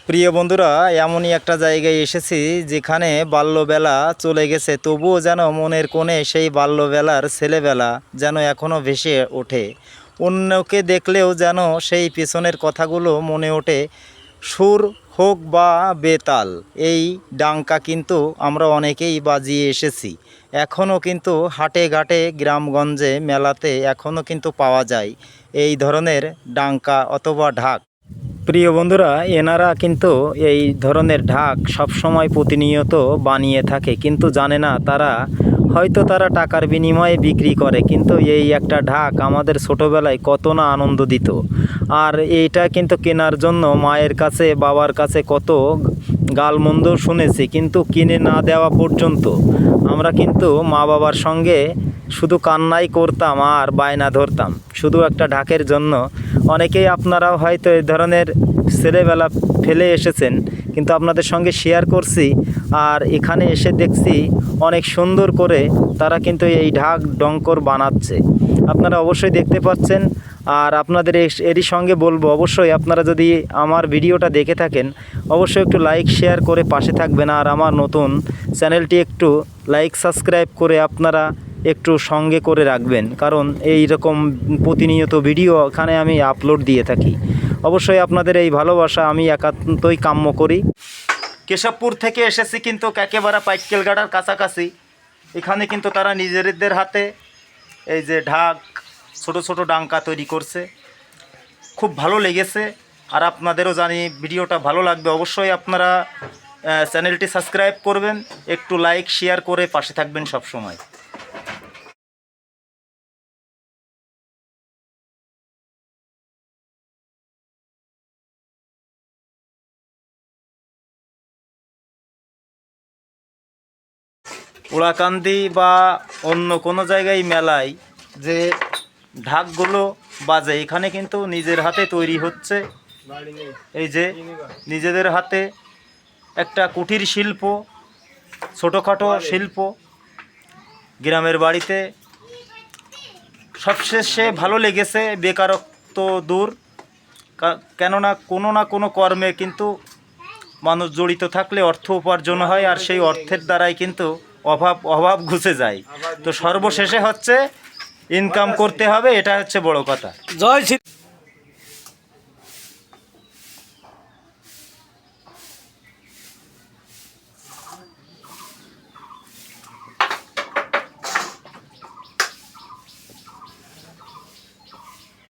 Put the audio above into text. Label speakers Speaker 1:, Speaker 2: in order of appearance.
Speaker 1: প্রিয় বন্ধুরা, এমনই একটা জায়গায় এসেছি যেখানে বাল্যবেলা চলে গেছে, তবুও যেন মনের কোণে সেই বাল্যবেলার ছেলেবেলা যেন এখনও ভেসে ওঠে। অন্যকে দেখলেও যেন সেই পেছনের কথাগুলো মনে ওঠে। সুর হোক বা বেতাল, এই ডাঙ্কা কিন্তু আমরা অনেকেই বাজিয়ে এসেছি। এখনও কিন্তু হাটে ঘাটে গ্রামগঞ্জে মেলাতে এখনও কিন্তু পাওয়া যায় এই ধরনের ডাঙ্কা অথবা ঢাক। প্রিয় বন্ধুরা, এনারা কিন্তু এই ধরনের ঢাক সবসময় প্রতিনিয়ত বানিয়ে থাকে, কিন্তু জানে না তারা, হয়তো তারা টাকার বিনিময়ে বিক্রি করে, কিন্তু এই একটা ঢাক আমাদের ছোটোবেলায় কত না আনন্দ দিত। আর এইটা কিন্তু কেনার জন্য মায়ের কাছে বাবার কাছে কত গালমন্দ শুনেছি, কিন্তু কিনে না দেওয়া পর্যন্ত আমরা কিন্তু মা বাবার সঙ্গে শুধু কান্নাই করতাম আর বায়না ধরতাম শুধু একটা ঢাকের জন্য। অনেকেই আপনারাও হয়তো এই ধরনের ছেলেবেলা ফেলে এসেছেন, কিন্তু আপনাদের সঙ্গে শেয়ার করছি। আর এখানে এসে দেখছি অনেক সুন্দর করে তারা কিন্তু এই ঢাক ডঙ্কর বানাচ্ছে, আপনারা অবশ্যই দেখতে পাচ্ছেন। আর আপনাদের এরই সঙ্গে বলবো, অবশ্যই আপনারা যদি আমার ভিডিওটা দেখে থাকেন অবশ্যই একটু লাইক শেয়ার করে পাশে থাকবেন। আর আমার নতুন চ্যানেলটি একটু লাইক সাবস্ক্রাইব করে আপনারা একটু সঙ্গে করে রাখবেন, কারণ এই রকম প্রতিনিয়ত ভিডিও এখানে আমি আপলোড দিয়ে থাকি। অবশ্যই আপনাদের এই ভালোবাসা আমি একান্তই কাম্য করি। কেশবপুর থেকে এসেছি কিন্তু একেবারে পাইকেলগাড়ার কাছাকাছি। এখানে কিন্তু তারা নিজেদের হাতে এই যে ঢাক ছোট ছোট ডাঙ্কা তৈরি করছে, খুব ভালো লেগেছে। আর আপনাদেরও জানি ভিডিওটা ভালো লাগবে, অবশ্যই আপনারা চ্যানেলটি সাবস্ক্রাইব করবেন, একটু লাইক শেয়ার করে পাশে থাকবেন সব সময়। ওড়াকান্দি বা অন্য কোনো জায়গায় মেলায় যে ঢাকগুলো বাজে, এখানে কিন্তু নিজের হাতে তৈরি হচ্ছে। এই যে নিজেদের হাতে একটা কুটির শিল্প, ছোটোখাটো শিল্প গ্রামের বাড়িতে। সবশেষে ভালো লেগেছে, বেকারত্ব দূর, কেননা কোনো না কোনো কর্মে কিন্তু মানুষ জড়িত থাকলে অর্থ উপার্জন হয়, আর সেই অর্থের দ্বারাই কিন্তু অভাব ঘুচে যায়। তো সর্বশেষে হচ্ছে ইনকাম করতে হবে, এটা হচ্ছে বড় কথা। জয় শ্রী।